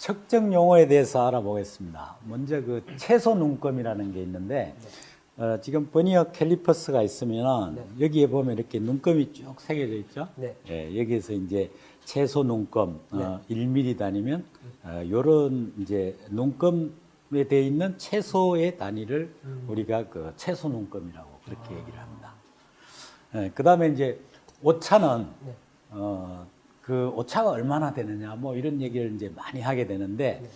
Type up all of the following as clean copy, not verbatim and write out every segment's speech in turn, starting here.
측정 용어에 대해서 알아보겠습니다. 먼저 그 채소 눈금이라는 게 있는데 지금 버니어 캘리퍼스가 있으면 여기에 보면 이렇게 눈금이 쭉 새겨져 있죠. 네. 예, 여기에서 이제 채소 눈금 1mm 단위면 요런 이제 눈금에 돼 있는 채소의 단위를 우리가 그 채소 눈금이라고 그렇게 얘기를 합니다. 예, 그다음에 이제 오차는 그 오차가 얼마나 되느냐 뭐 이런 얘기를 이제 많이 하게 되는데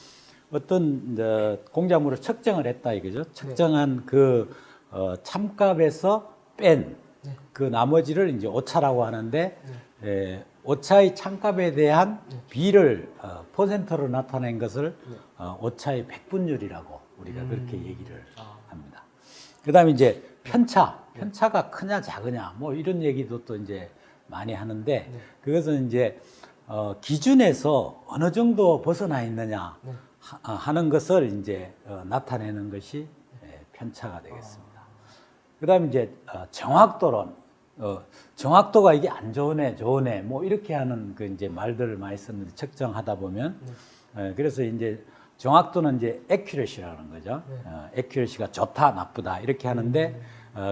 어떤 이제 공작물을 측정을 했다 이거죠. 측정한 그 참값에서 뺀 그 나머지를 이제 오차라고 하는데 오차의 참값에 대한 비를 퍼센트로 나타낸 것을 오차의 백분율이라고 우리가 그렇게 얘기를 합니다. 그다음에 이제 편차가 크냐 작으냐 뭐 이런 얘기도 또 이제 많이 하는데 그것은 이제 기준에서 어느 정도 벗어나 있느냐 하는 것을 이제 나타내는 것이 편차가 되겠습니다. 그다음에 이제 정확도론 정확도가 이게 안 좋으네 좋으네 뭐 이렇게 하는 그 이제 말들을 많이 쓰는데 측정하다 보면 그래서 이제 정확도는 이제 accuracy라는 거죠. accuracy가 좋다 나쁘다 이렇게 하는데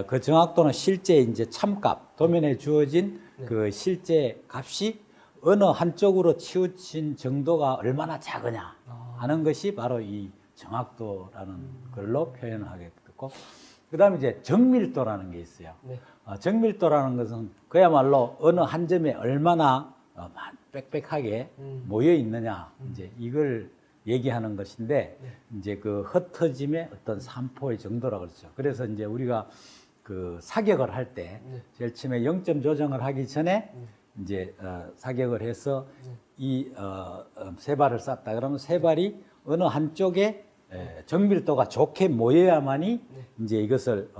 그 정확도는 실제 이제 참값 도면에 주어진 그 실제 값이 어느 한쪽으로 치우친 정도가 얼마나 작으냐 하는 것이 바로 이 정확도라는 걸로 표현을 하게 됐고, 그 다음에 이제 정밀도라는 게 있어요. 정밀도라는 것은 그야말로 어느 한 점에 얼마나 빽빽하게 모여 있느냐 이제 이걸 얘기하는 것인데 이제 그 흩어짐의 어떤 산포의 정도라고 그러죠. 그래서 이제 우리가 그 사격을 할 때 제일 처음에 0점 조정을 하기 전에 이제 사격을 해서 이 세 발을 쐈다 그러면 세 발이 어느 한쪽에 정밀도가 좋게 모여야만이 이제 이것을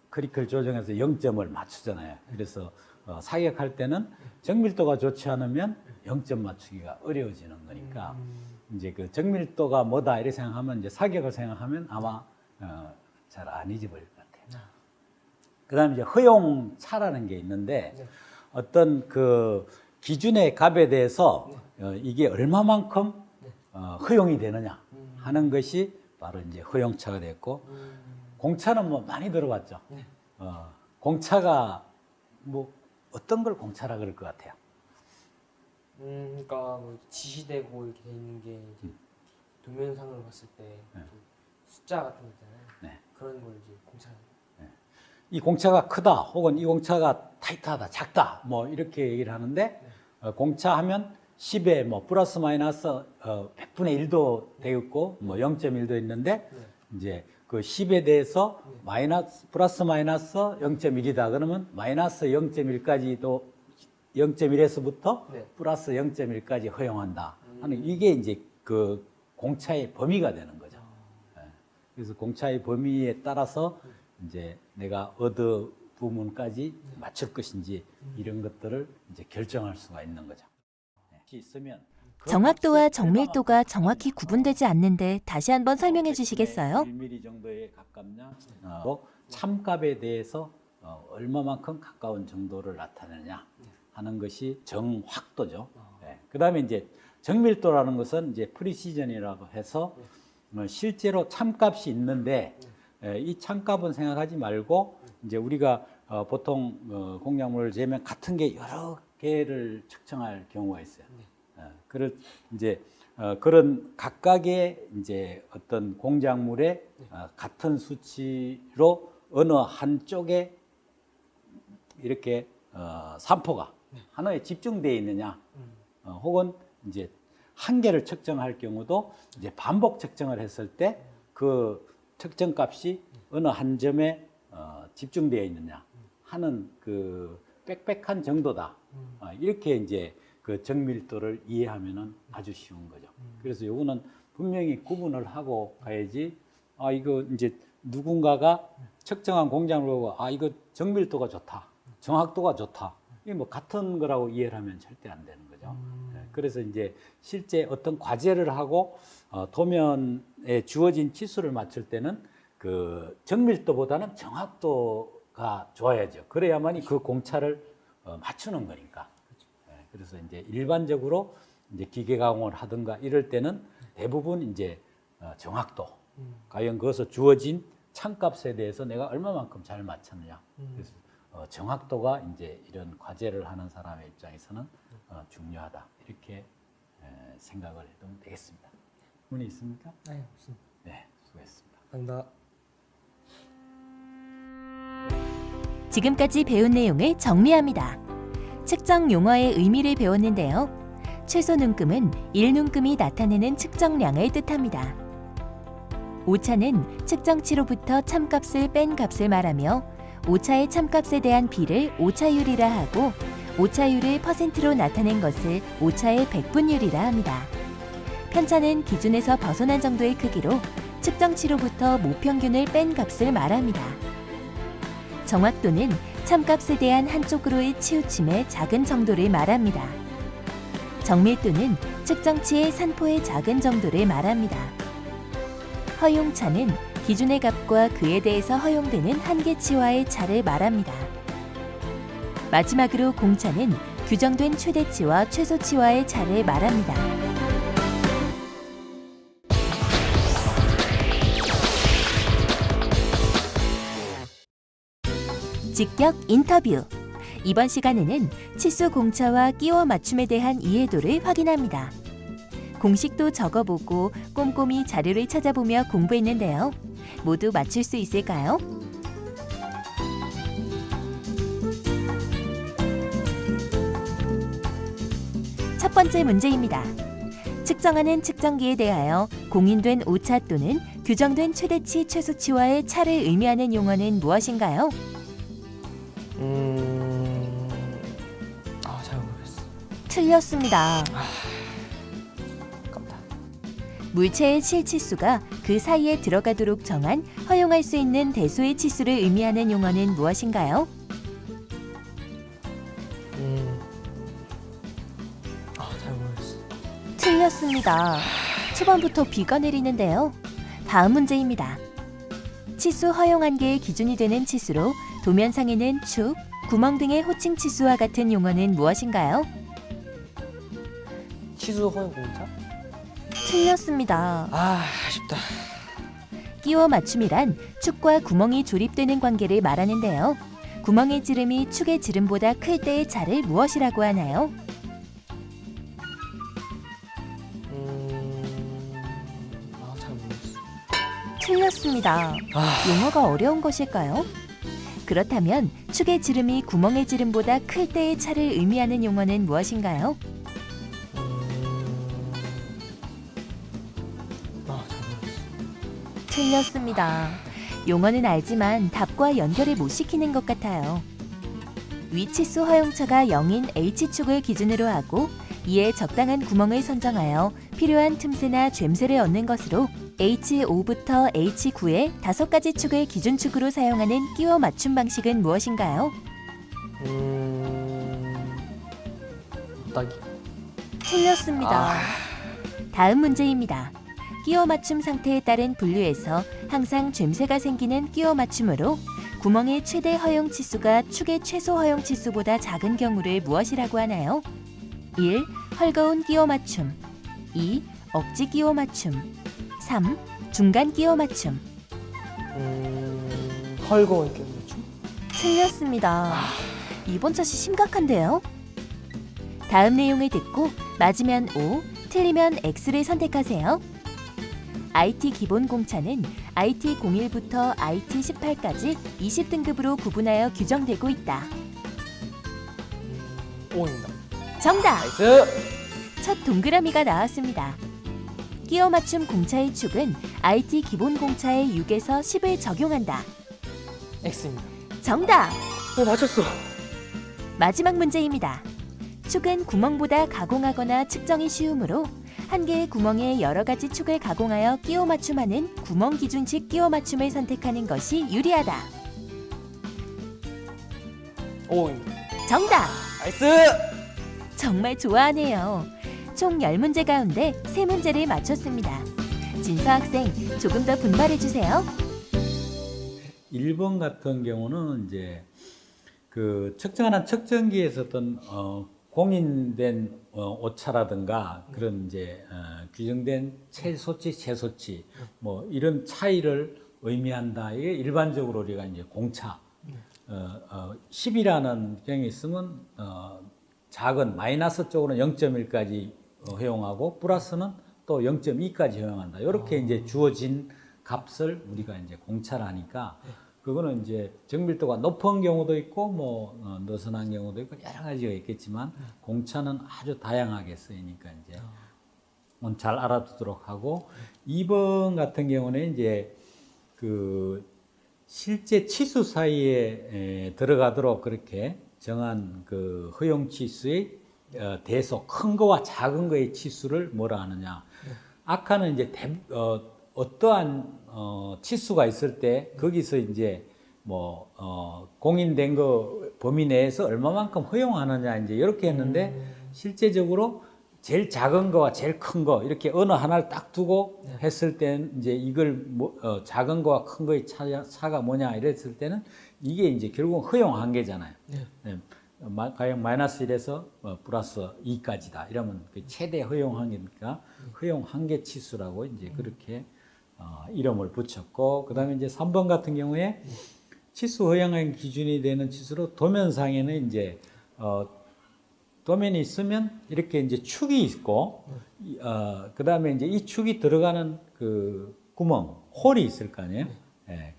크리클 조정해서 0점을 맞추잖아요. 그래서 사격할 때는 정밀도가 좋지 않으면 0점 맞추기가 어려워지는 거니까 이제 그 정밀도가 뭐다 이렇게 생각하면 이제 사격을 생각하면 아마 잘 안 잊어버릴 것 같아요. 그다음에 이제 허용차라는 게 있는데 어떤 그 기준의 값에 대해서 이게 얼마만큼 허용이 되느냐 하는 것이 바로 이제 허용차가 됐고, 공차는 뭐 많이 들어봤죠. 공차가 뭐 어떤 걸 공차라 그럴 것 같아요. 그러니까 뭐 지시되고 이렇게 돼 있는 게 이제 도면상으로 봤을 때 숫자 같은 거 있잖아요. 그런 걸 이제 공차. 이 공차가 크다 혹은 이 공차가 타이트하다 작다 뭐 이렇게 얘기를 하는데 공차 하면 10에 뭐 플러스 마이너스 100분의 1도 되었고 뭐 0.1도 있는데 이제 그 10에 대해서 마이너스 플러스 마이너스 0.1이다 그러면 마이너스 0.1까지도 0.1에서부터 플러스 0.1까지 허용한다 하는 이게 이제 그 공차의 범위가 되는 거죠. 그래서 공차의 범위에 따라서 이제 내가 어느 부분까지 맞출 것인지 이런 것들을 이제 결정할 수가 있는 거죠. 있으면 정확도와 정밀도가 정확히 구분되지 않는데 다시 한번 설명해 주시겠어요? 1mm 정도에 가깝냐, 참값에 대해서 얼마만큼 가까운 정도를 나타내냐 하는 것이 정확도죠. 그다음에 이제 정밀도라는 것은 이제 프리시전이라고 해서 실제로 참값이 있는데 이 참값은 생각하지 말고 이제 우리가 보통 공작물을 재면 같은 게 여러 개를 측정할 경우가 있어요. 그런 이제 그런 각각의 이제 어떤 공작물의 같은 수치로 어느 한쪽에 이렇게 산포가 하나에 집중되어 있느냐, 혹은 이제 한 개를 측정할 경우도 이제 반복 측정을 했을 때 그 측정값이 어느 한 점에 집중되어 있느냐 하는 그 빽빽한 정도다. 이렇게 이제 그 정밀도를 이해하면은 아주 쉬운 거죠. 그래서 요거는 분명히 구분을 하고 가야지. 이거 이제 누군가가 측정한 공작물을 보고 이거 정밀도가 좋다, 정확도가 좋다. 이게 뭐 같은 거라고 이해를 하면 절대 안 되는 거죠. 그래서 이제 실제 어떤 과제를 하고 도면에 주어진 치수를 맞출 때는 그 정밀도보다는 정확도가 좋아야죠. 그래야만이 그 공차를 맞추는 거니까. 그래서 이제 일반적으로 이제 기계 가공을 하든가 이럴 때는 대부분 이제 정확도, 과연 거기서 주어진 참값에 대해서 내가 얼마만큼 잘 맞췄느냐. 그래서 정확도가 이제 이런 과제를 하는 사람의 입장에서는 중요하다. 이렇게 생각을 해도 되겠습니다. 문의 있습니까? 네, 없습니다. 네, 수고했습니다. 감사합니다. 지금까지 배운 내용을 정리합니다. 측정 용어의 의미를 배웠는데요. 최소 눈금은 1눈금이 나타내는 측정량을 뜻합니다. 오차는 측정치로부터 참값을 뺀 값을 말하며 오차의 참값에 대한 비를 오차율이라 하고 오차율을 퍼센트로 나타낸 것을 오차의 백분율이라 합니다. 편차는 기준에서 벗어난 정도의 크기로 측정치로부터 모평균을 뺀 값을 말합니다. 정확도는 참값에 대한 한쪽으로의 치우침의 작은 정도를 말합니다. 정밀도는 측정치의 산포의 작은 정도를 말합니다. 허용차는 기준의 값과 그에 대해서 허용되는 한계치와의 차를 말합니다. 마지막으로 공차는 규정된 최대치와 최소치와의 차를 말합니다. 직격 인터뷰. 이번 시간에는 치수 공차와 끼워 맞춤에 대한 이해도를 확인합니다. 공식도 적어보고 꼼꼼히 자료를 찾아보며 공부했는데요. 모두 맞출 수 있을까요? 첫 번째 문제입니다. 측정하는 측정기에 대하여 공인된 오차 또는 규정된 최대치, 최소치와의 차를 의미하는 용어는 무엇인가요? 잘 모르겠어. 틀렸습니다. 아깝다. 물체의 실치수가 그 사이에 들어가도록 정한 허용할 수 있는 대소의 치수를 의미하는 용어는 무엇인가요? 잘 모르겠어. 틀렸습니다. 초반부터 비가 내리는데요. 다음 문제입니다. 치수 허용 한계의 기준이 되는 치수로 도면상에는 축, 구멍 등의 호칭 치수와 같은 용어는 무엇인가요? 치수 허용 공차? 틀렸습니다. 아쉽다. 끼워 맞춤이란 축과 구멍이 조립되는 관계를 말하는데요. 구멍의 지름이 축의 지름보다 클 때의 차를 무엇이라고 하나요? 잘 모르겠어. 틀렸습니다. 용어가 어려운 것일까요? 그렇다면 축의 지름이 구멍의 지름보다 클 때의 차를 의미하는 용어는 무엇인가요? 잘 모르겠어. 틀렸습니다. 용어는 알지만 답과 연결을 못 시키는 것 같아요. 위치수 허용차가 0인 H축을 기준으로 하고 이에 적당한 구멍을 선정하여 필요한 틈새나 죬새를 얻는 것으로 H5부터 H9의 5가지 축을 기준축으로 사용하는 끼워 맞춤 방식은 무엇인가요? 따기. 틀렸습니다. 다음 문제입니다. 끼워 맞춤 상태에 따른 분류에서 항상 죬새가 생기는 끼워 맞춤으로 구멍의 최대 허용 치수가 축의 최소 허용 치수보다 작은 경우를 무엇이라고 하나요? 1. 헐거운 끼워 맞춤. 2. 억지 끼워 맞춤. 3. 중간 끼워 맞춤. 헐거운 끼워 맞춤? 틀렸습니다. 이번 차시 심각한데요? 다음 내용을 듣고 맞으면 O, 틀리면 X를 선택하세요. IT 기본 공차는 IT 01부터 IT 18까지 20등급으로 구분하여 규정되고 있다. 5입니다. 정답! 나이스! 첫 동그라미가 나왔습니다. 끼워 맞춤 공차의 축은 IT 기본 공차의 6에서 10을 적용한다. X입니다. 정답! 맞췄어. 마지막 문제입니다. 축은 구멍보다 가공하거나 측정이 쉬우므로 한 개의 구멍에 여러 가지 축을 가공하여 끼워 맞춤하는 구멍 기준식 끼워 맞춤을 선택하는 것이 유리하다. 5입니다. 정답! 나이스! 정말 좋아하네요. 총 10문제 가운데 3문제를 맞췄습니다. 진서 학생, 조금 더 분발해주세요. 1번 같은 경우는 이제 그 측정하는 측정기에서 어떤 공인된 오차라든가 그런 이제 규정된 채소치 뭐 이런 차이를 의미한다. 이게 일반적으로 우리가 이제 공차 10이라는 경이 있으면 작은 마이너스 쪽으로는 0.1까지 허용하고 플러스는 또 0.2까지 허용한다. 이렇게 이제 주어진 값을 우리가 이제 공차를 하니까 그거는 이제 정밀도가 높은 경우도 있고 뭐 느슨한 경우도 있고 여러 가지가 있겠지만 공차는 아주 다양하게 쓰이니까 이제 잘 알아두도록 하고 2번 같은 경우는 이제 그 실제 치수 사이에 들어가도록 그렇게 정한 그 허용 치수의 대소 큰 거와 작은 거의 치수를 뭐라 하느냐. 아까는 이제 어떠한 치수가 있을 때 거기서 이제 뭐 공인된 거 범위 내에서 얼마만큼 허용하느냐 이제 이렇게 했는데 실제적으로 제일 작은 거와 제일 큰 거 이렇게 어느 하나를 딱 두고 했을 때는 이제 이걸 작은 거와 큰 거의 차가 뭐냐 이랬을 때는 이게 이제 결국 허용 한계잖아요. 네. 가령 마이너스 1에서 플러스 2까지다 이러면 그 최대 허용 한계니까 허용 한계 치수라고 이제 그렇게 이름을 붙였고 그다음에 이제 3번 같은 경우에 치수 허용한 기준이 되는 치수로 도면상에는 이제 도면이 있으면 이렇게 이제 축이 있고 그다음에 이제 이 축이 들어가는 그 구멍 홀이 있을 거 아니에요. 예.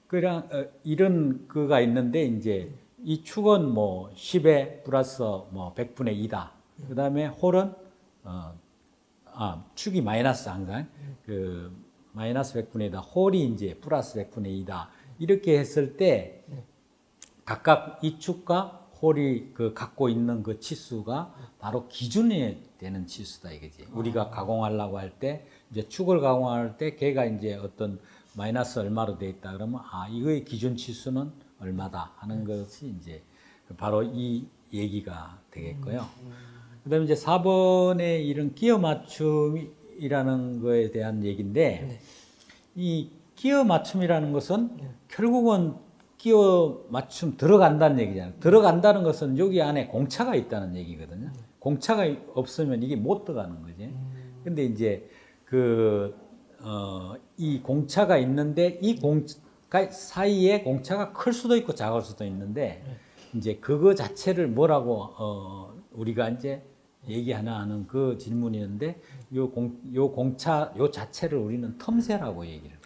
그냥 이런 거가 있는데 이제 이 축은 뭐 10에 플러스 뭐 100분의 2다. 그다음에 홀은 축이 마이너스 항상 그 마이너스 100분의 2다. 홀이 이제 플러스 100분의 2다. 이렇게 했을 때 각각 이 축과 홀이 그 갖고 있는 그 치수가 바로 기준이 되는 치수다 이거지. 우리가 가공하려고 할 때 이제 축을 가공할 때 걔가 이제 어떤 마이너스 얼마로 돼 있다 그러면 이거의 기준 치수는 얼마다 하는 것이 이제 바로 이 얘기가 되겠고요. 그다음에 이제 4번에 이런 끼어 맞춤이라는 거에 대한 얘기인데 이 끼어 맞춤이라는 것은 결국은 끼어 맞춤 들어간다는 얘기잖아요. 들어간다는 것은 여기 안에 공차가 있다는 얘기거든요. 공차가 없으면 이게 못 들어가는 거지. 근데 이제 이 공차가 있는데 이 공차 사이에 공차가 클 수도 있고 작을 수도 있는데 이제 그거 자체를 뭐라고 우리가 이제 얘기하나 하는 그 질문이었는데 요 공차 요 자체를 우리는 텀새라고 얘기를 해요.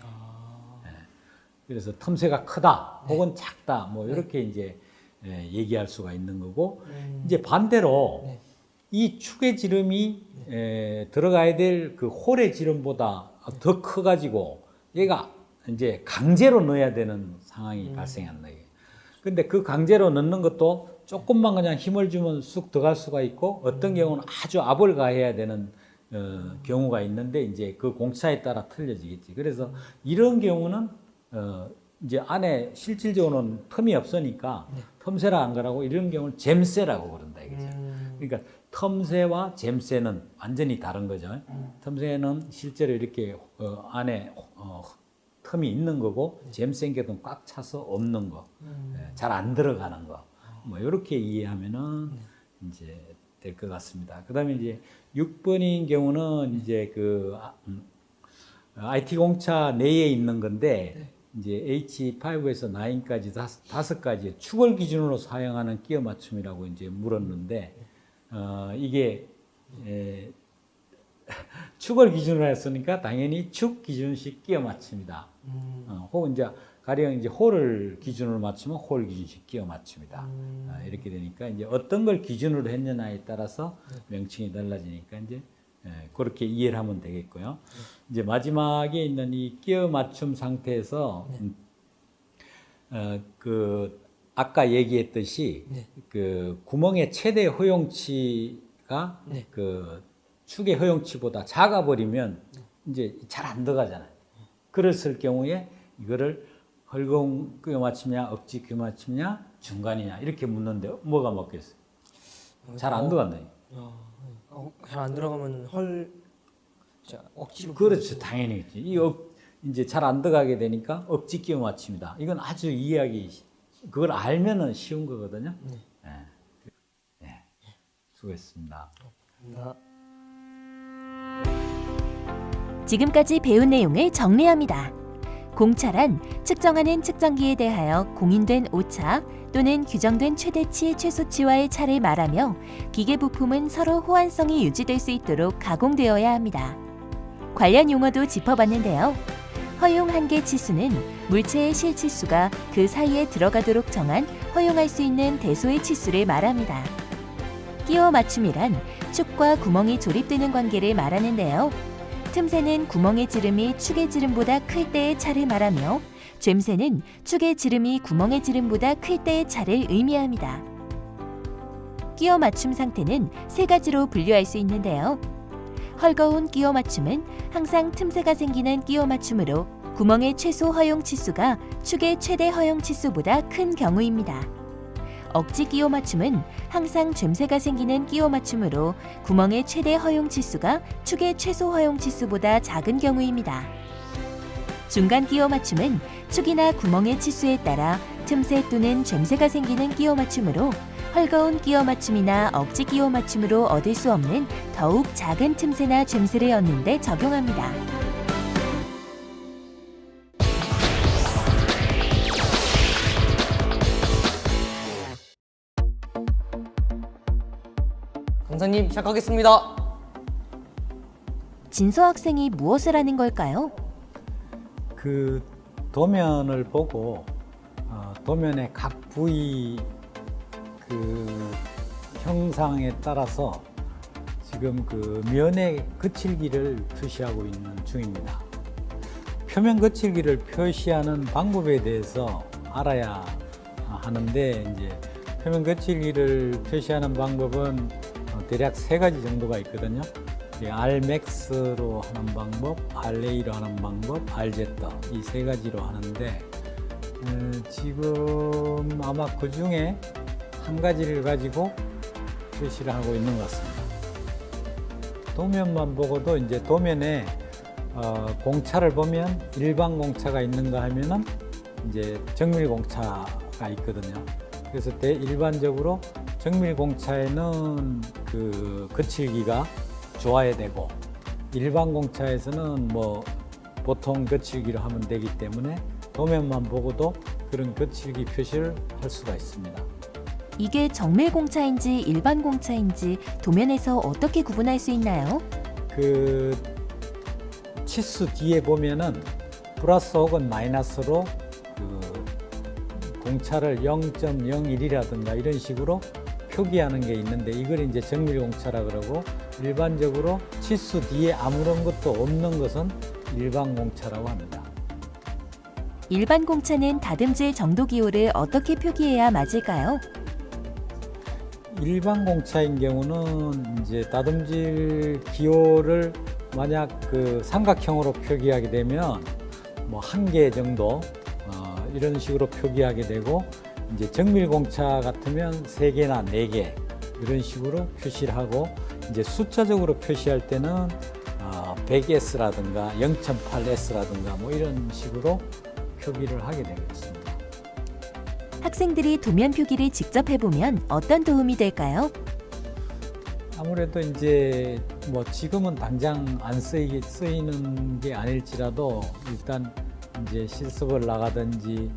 그래서 텀새가 크다 혹은 작다 뭐 이렇게 이제 얘기할 수가 있는 거고 이제 반대로 이 축의 지름이 들어가야 될 그 홀의 지름보다 더 커가지고 얘가 이제 강제로 넣어야 되는 상황이 발생한다. 근데 그 강제로 넣는 것도 조금만 그냥 힘을 주면 쑥 들어갈 수가 있고 어떤 경우는 아주 압을 가해야 되는 경우가 있는데 이제 그 공차에 따라 틀려지겠지. 그래서 이런 경우는 이제 안에 실질적으로는 텀이 없으니까 텀새라 한 거라고 이런 경우는 잼새라고 그런다 이거죠. 그러니까 텀새와 잼새는 완전히 다른 거죠. 텀새는 실제로 이렇게 안에 텀이 있는 거고 잼새인 경우는 꽉 차서 없는 거, 잘 안 들어가는 거, 뭐 이렇게 이해하면은 이제 될 것 같습니다. 그다음에 이제 6번인 경우는 이제 그 IT 공차 내에 있는 건데 이제 H5에서 9까지 다섯 가지 축을 기준으로 사용하는 끼어 맞춤이라고 이제 물었는데 이게 축을 기준으로 했으니까 당연히 축 기준식 끼어 맞춤이다. 혹은 이제 가령 이제 홀을 기준으로 맞추면 홀 기준식 끼어 맞춤이다. 이렇게 되니까 이제 어떤 걸 기준으로 했느냐에 따라서 명칭이 달라지니까 이제 그렇게 이해를 하면 되겠고요. 이제 마지막에 있는 이 끼어 맞춤 상태에서 그 아까 얘기했듯이 그 구멍의 최대 허용치가 그 축의 허용치보다 작아 버리면 이제 잘 안 들어가잖아요. 그랬을 경우에 이거를 헐공 끼어 맞춤이냐 억지 끼어 맞춤이냐 중간이냐 이렇게 묻는데 뭐가 맞겠어요? 잘 안 들어간다. 잘 안 들어가면 억지로. 그렇죠. 당연히 있지. 이제 잘 안 들어가게 되니까 억지 끼워 맞춤이다. 이건 아주 이해하기, 그걸 알면은 쉬운 거거든요. 네. 수고했습니다. 감사합니다. 지금까지 배운 내용을 정리합니다. 공차란 측정하는 측정기에 대하여 공인된 오차 또는 규정된 최대치, 최소치와의 차를 말하며 기계 부품은 서로 호환성이 유지될 수 있도록 가공되어야 합니다. 관련 용어도 짚어봤는데요. 허용 한계 치수는 물체의 실치수가 그 사이에 들어가도록 정한 허용할 수 있는 대소의 치수를 말합니다. 끼워 맞춤이란 축과 구멍이 조립되는 관계를 말하는데요. 틈새는 구멍의 지름이 축의 지름보다 클 때의 차를 말하며 죬새는 축의 지름이 구멍의 지름보다 클 때의 차를 의미합니다. 끼워 맞춤 상태는 세 가지로 분류할 수 있는데요. 헐거운 끼워 맞춤은 항상 틈새가 생기는 끼워 맞춤으로 구멍의 최소 허용 치수가 축의 최대 허용 치수보다 큰 경우입니다. 억지 끼워 맞춤은 항상 죬새가 생기는 끼워 맞춤으로 구멍의 최대 허용 치수가 축의 최소 허용 치수보다 작은 경우입니다. 중간 끼워 맞춤은 축이나 구멍의 치수에 따라 틈새 또는 죬새가 생기는 끼워 맞춤으로 헐거운 끼워 맞춤이나 억지 끼워 맞춤으로 얻을 수 없는 더욱 작은 틈새나 죬새를 얻는 데 적용합니다. 강사님 시작하겠습니다. 진서 학생이 무엇을 하는 걸까요? 그 도면을 보고 도면의 각 부위 그 형상에 따라서 지금 그 면의 거칠기를 표시하고 있는 중입니다. 표면 거칠기를 표시하는 방법에 대해서 알아야 하는데 이제 표면 거칠기를 표시하는 방법은 대략 세 가지 정도가 있거든요. Rmax로 하는 방법, RA로 하는 방법, RZ 이 세 가지로 하는데 지금 아마 그 중에 한 가지를 가지고 표시를 하고 있는 것 같습니다. 도면만 보고도 이제 도면에 공차를 보면 일반 공차가 있는가 하면은 이제 정밀 공차가 있거든요. 그래서 일반적으로 정밀 공차에는 그 거칠기가 좋아야 되고 일반 공차에서는 뭐 보통 거칠기로 하면 되기 때문에 도면만 보고도 그런 거칠기 표시를 할 수가 있습니다. 이게 정밀 공차인지 일반 공차인지 도면에서 어떻게 구분할 수 있나요? 그 치수 뒤에 보면은 플러스 혹은 마이너스로 그 공차를 0.01이라든가 이런 식으로 표기하는 게 있는데 이걸 이제 정밀 공차라 그러고 일반적으로 치수 뒤에 아무런 것도 없는 것은 일반 공차라고 합니다. 일반 공차는 다듬질 정도 기호를 어떻게 표기해야 맞을까요? 일반 공차인 경우는 이제 다듬질 기호를 만약 그 삼각형으로 표기하게 되면 뭐 한 개 정도 이런 식으로 표기하게 되고 이제 정밀 공차 같으면 세 개나 네 개 이런 식으로 표시를 하고 이제 숫자적으로 표시할 때는 100S라든가 0.8S라든가 뭐 이런 식으로 표기를 하게 되겠습니다. 학생들이 도면 표기를 직접 해보면 어떤 도움이 될까요? 아무래도 이제 뭐 지금은 당장 안 쓰이는 게 아닐지라도 일단 이제 실습을 나가든지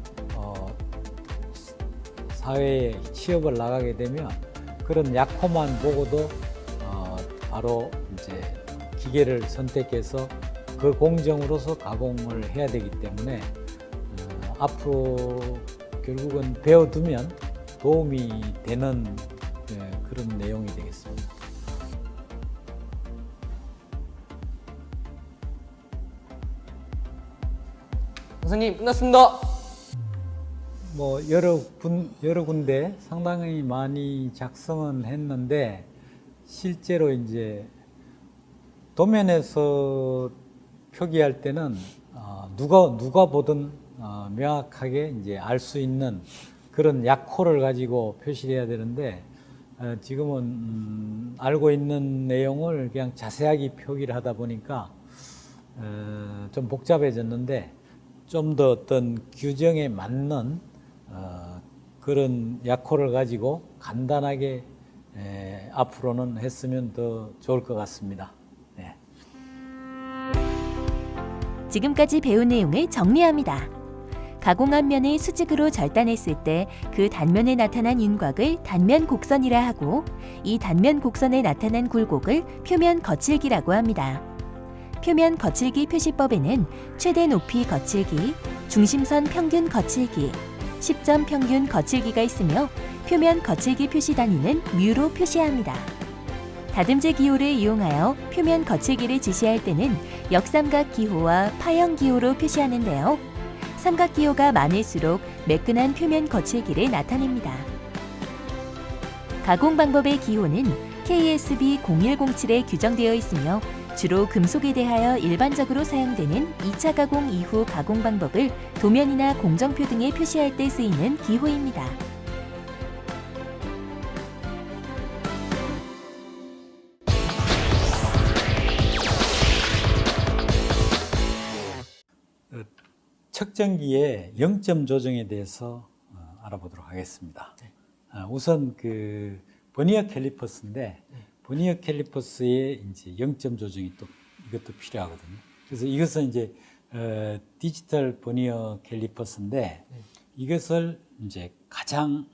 사회에 취업을 나가게 되면 그런 약호만 보고도 바로 이제 기계를 선택해서 그 공정으로서 가공을 해야 되기 때문에 앞으로 결국은 배워두면 도움이 되는 그런 내용이 되겠습니다. 강사님 끝났습니다. 뭐 여러 군데 상당히 많이 작성은 했는데 실제로 이제 도면에서 표기할 때는 누가 보든 명확하게 이제 알 수 있는 그런 약호를 가지고 표시를 해야 되는데 지금은 알고 있는 내용을 그냥 자세하게 표기를 하다 보니까 좀 복잡해졌는데 좀 더 어떤 규정에 맞는 그런 약호를 가지고 간단하게 앞으로는 했으면 더 좋을 것 같습니다. 네. 지금까지 배운 내용을 정리합니다. 가공한 면을 수직으로 절단했을 때 그 단면에 나타난 윤곽을 단면 곡선이라 하고 이 단면 곡선에 나타난 굴곡을 표면 거칠기라고 합니다. 표면 거칠기 표시법에는 최대 높이 거칠기, 중심선 평균 거칠기, 10점 평균 거칠기가 있으며 표면 거칠기 표시 단위는 뮤로 표시합니다. 다듬제 기호를 이용하여 표면 거칠기를 지시할 때는 역삼각 기호와 파형 기호로 표시하는데요. 삼각 기호가 많을수록 매끈한 표면 거칠기를 나타냅니다. 가공 방법의 기호는 KSB 0107에 규정되어 있으며 주로 금속에 대하여 일반적으로 사용되는 2차 가공 이후 가공 방법을 도면이나 공정표 등에 표시할 때 쓰이는 기호입니다. 측정기의 0점 조정에 대해서 알아보도록 하겠습니다. 우선 그 버니어 캘리퍼스인데 버니어 캘리퍼스의 이제 0점 조정이 또 이것도 필요하거든요. 그래서 이것은 이제 디지털 버니어 캘리퍼스인데 이것을 이제 가장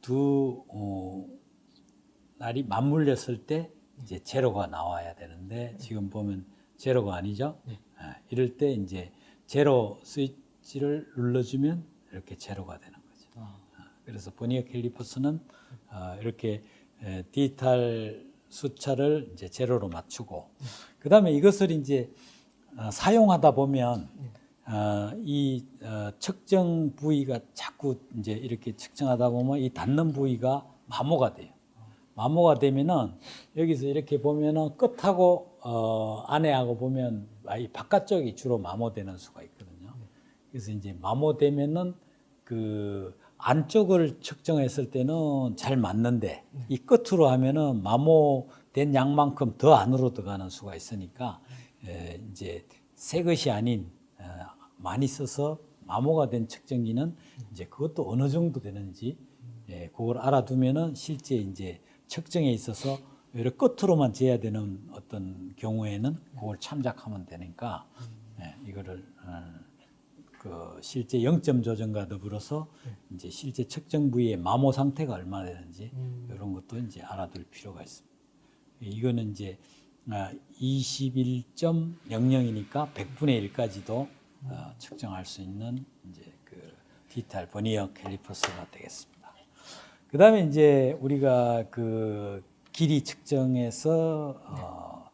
두 날이 맞물렸을 때 이제 제로가 나와야 되는데 지금 보면 제로가 아니죠. 이럴 때 이제 제로 스위치를 눌러주면 이렇게 제로가 되는 거죠. 그래서 버니어 캘리퍼스는 이렇게 디지털 숫자를 이제 제로로 맞추고, 그 다음에 이것을 이제 사용하다 보면 이 측정 부위가 자꾸 이제 이렇게 측정하다 보면 이 닿는 부위가 마모가 돼요. 마모가 되면은 여기서 이렇게 보면은 끝하고 안에하고 보면 이 바깥쪽이 주로 마모되는 수가 있거든요. 그래서 이제 마모되면은 그 안쪽을 측정했을 때는 잘 맞는데 이 끝으로 하면은 마모된 양만큼 더 안으로 들어가는 수가 있으니까 이제 새 것이 아닌 많이 써서 마모가 된 측정기는 이제 그것도 어느 정도 되는지 그걸 알아두면은 실제 이제 측정에 있어서 오히려 끝으로만 재야 되는 어떤 경우에는 그걸 참작하면 되니까 이거를 그 실제 0점 조정과 더불어서 이제 실제 측정 부위의 마모 상태가 얼마나 되는지 이런 것도 이제 알아둘 필요가 있습니다. 이거는 이제 21.00이니까 100분의 1까지도 측정할 수 있는 이제 그 디지털 버니어 캘리퍼스가 되겠습니다. 그 다음에 이제 우리가 그 길이 측정에서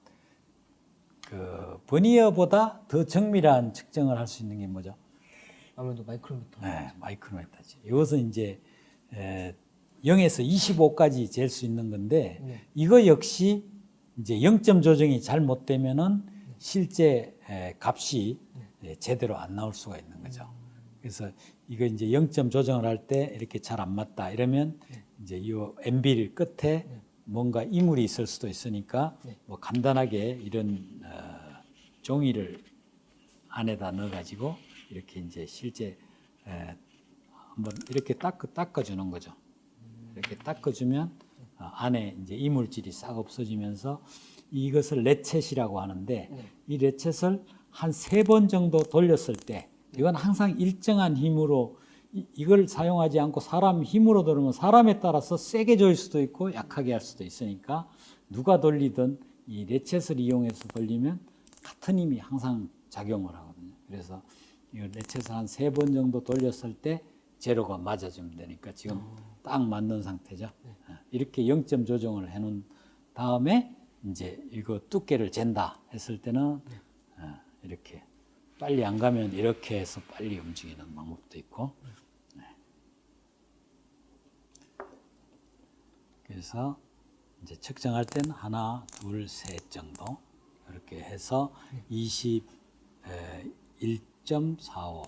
그 버니어보다 더 정밀한 측정을 할 수 있는 게 뭐죠? 아무래도 마이크로미터. 네, 마이크로미터지. 이것은 이제 0에서 25까지 잴 수 있는 건데 이거 역시 이제 0점 조정이 잘못되면은 실제 값이 제대로 안 나올 수가 있는 거죠. 그래서 이거 이제 0점 조정을 할 때 이렇게 잘 안 맞다 이러면 이제 이 엠빌 끝에 뭔가 이물이 있을 수도 있으니까 뭐 간단하게 이런 종이를 안에다 넣어가지고 이렇게 이제 실제 한번 이렇게 닦아주는 거죠. 이렇게 닦아주면 안에 이제 이물질이 싹 없어지면서 이것을 레쳇이라고 하는데 이 레쳇을 한 3번 정도 돌렸을 때 이건 항상 일정한 힘으로 이걸 사용하지 않고 사람 힘으로 돌리면 사람에 따라서 세게 조일 수도 있고 약하게 할 수도 있으니까 누가 돌리든 이 레쳇을 이용해서 돌리면 같은 힘이 항상 작용을 하거든요. 그래서 이 레쳇을 한 3번 정도 돌렸을 때 제로가 맞아주면 되니까 지금 딱 맞는 상태죠. 이렇게 0점 조정을 해놓은 다음에 이제 이거 두께를 잰다 했을 때는 이렇게 빨리 안 가면 이렇게 해서 빨리 움직이는 방법도 있고 그래서 이제 측정할 때는 하나, 둘, 셋 정도 이렇게 해서 21.45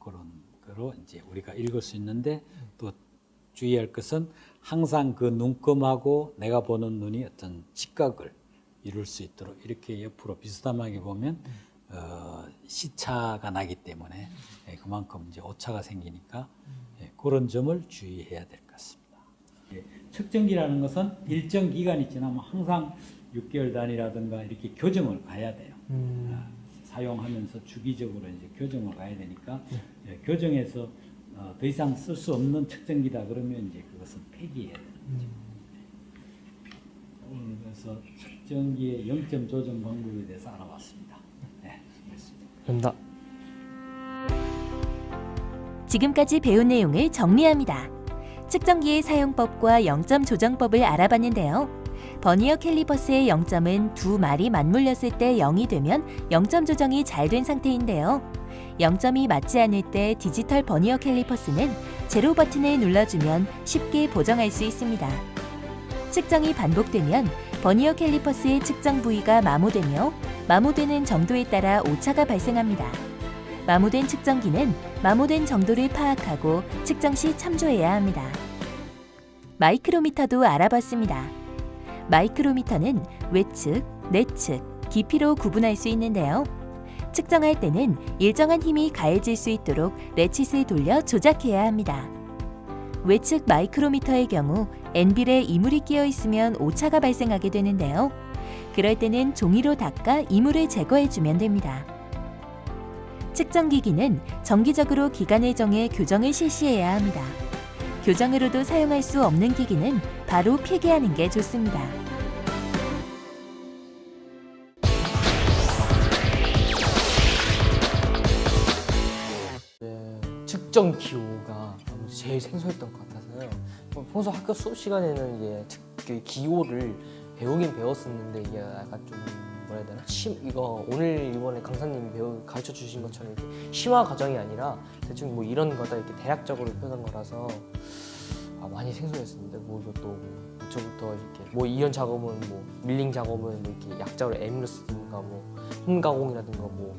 그런 거로 이제 우리가 읽을 수 있는데 또 주의할 것은 항상 그 눈금하고 내가 보는 눈이 어떤 직각을 이룰 수 있도록 이렇게 옆으로 비스듬하게 보면 시차가 나기 때문에 그만큼 이제 오차가 생기니까 그런 점을 주의해야 될 것 같습니다. 측정기라는 것은 일정 기간이 지나면 항상 6개월 단위라든가 이렇게 교정을 가야 돼요. 사용하면서 주기적으로 이제 교정을 가야 되니까 교정해서 더 이상 쓸 수 없는 측정기다 그러면 이제 그것은 폐기해야 되는 거죠. 오늘 그래서 측정기의 0점 조정 방법에 대해서 알아봤습니다. 네, 수고했습니다. 감사합니다. 지금까지 배운 내용을 정리합니다. 측정기의 사용법과 0점 조정법을 알아봤는데요. 버니어 캘리퍼스의 0점은 두 말이 맞물렸을 때 0이 되면 0점 조정이 잘 된 상태인데요. 0점이 맞지 않을 때 디지털 버니어 캘리퍼스는 제로 버튼을 눌러주면 쉽게 보정할 수 있습니다. 측정이 반복되면 버니어 캘리퍼스의 측정 부위가 마모되며 마모되는 정도에 따라 오차가 발생합니다. 마모된 측정기는 마모된 정도를 파악하고 측정 시 참조해야 합니다. 마이크로미터도 알아봤습니다. 마이크로미터는 외측, 내측, 깊이로 구분할 수 있는데요. 측정할 때는 일정한 힘이 가해질 수 있도록 레칫을 돌려 조작해야 합니다. 외측 마이크로미터의 경우 엔빌에 이물이 끼어 있으면 오차가 발생하게 되는데요. 그럴 때는 종이로 닦아 이물을 제거해주면 됩니다. 측정기기는 정기적으로 기간을 정해 교정을 실시해야 합니다. 교정으로도 사용할 수 없는 기기는 바로 폐기하는 게 좋습니다. 측정 기호가 제일 생소했던 것 같아서요. 평소 학교 수업 시간에는 이게 그 기호를 배우긴 배웠었는데 이게 약간 좀 뭐라 해야 되나? 이거 오늘 이번에 강사님이 가르쳐 주신 것처럼 이렇게 심화 과정이 아니라 대충 뭐 이런 거다 이렇게 대략적으로 표현한 거라서 많이 생소했습니다. 뭐 이것도 뭐 이쪽부터 이렇게 뭐 이런 작업은 뭐 밀링 작업은 뭐 이렇게 약자로 M으로 쓰든가 뭐 홈가공이라든가 뭐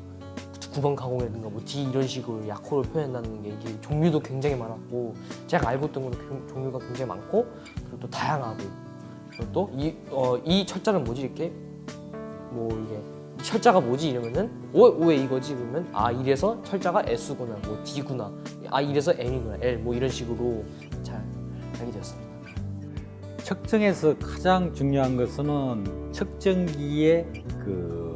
9번 가공이라든가 뭐 D 이런 식으로 약호를 표현한다는 게 이게 종류도 굉장히 많았고 제가 알고 있던 것도 종류가 굉장히 많고 그리고 또 다양하고 그리고 또 이 철자는 뭐지 이렇게 뭐 이게 철자가 뭐지 이러면은 왜 이거지 그러면 이래서 철자가 S구나 뭐 D구나 이래서 N이구나 L 뭐 이런 식으로 잘 알게 되었습니다. 측정에서 가장 중요한 것은 측정기의 그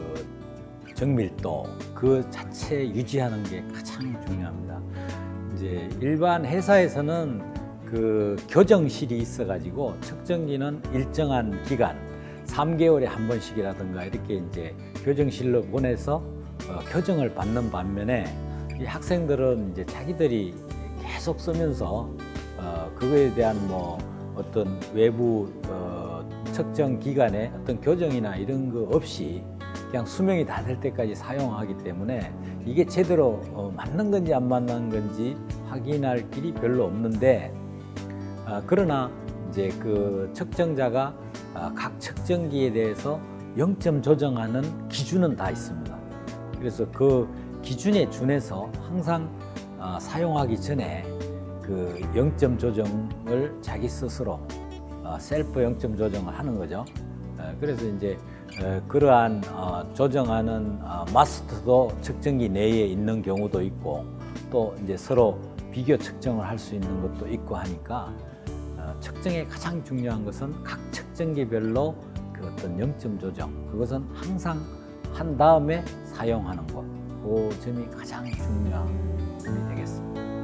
정밀도 그 자체 유지하는 게 가장 중요합니다. 이제 일반 회사에서는 그 교정실이 있어가지고 측정기는 일정한 기간 3개월에 한 번씩이라든가 이렇게 이제 교정실로 보내서 교정을 받는 반면에 이 학생들은 이제 자기들이 계속 쓰면서 그거에 대한 뭐 어떤 외부 측정 기관의 어떤 교정이나 이런 거 없이 그냥 수명이 다 될 때까지 사용하기 때문에 이게 제대로 맞는 건지 안 맞는 건지 확인할 길이 별로 없는데 그러나 이제 그 측정자가 각 측정기에 대해서 0점 조정하는 기준은 다 있습니다. 그래서 그 기준에 준해서 항상 사용하기 전에 그 0점 조정을 자기 스스로 셀프 0점 조정을 하는 거죠. 그래서 이제 그러한 조정하는 마스터도 측정기 내에 있는 경우도 있고 또 이제 서로 비교 측정을 할 수 있는 것도 있고 하니까 측정에 가장 중요한 것은 각 측정기별로 그 어떤 0점 조정 그것은 항상 한 다음에 사용하는 것 그 점이 가장 중요한 점이 되겠습니다.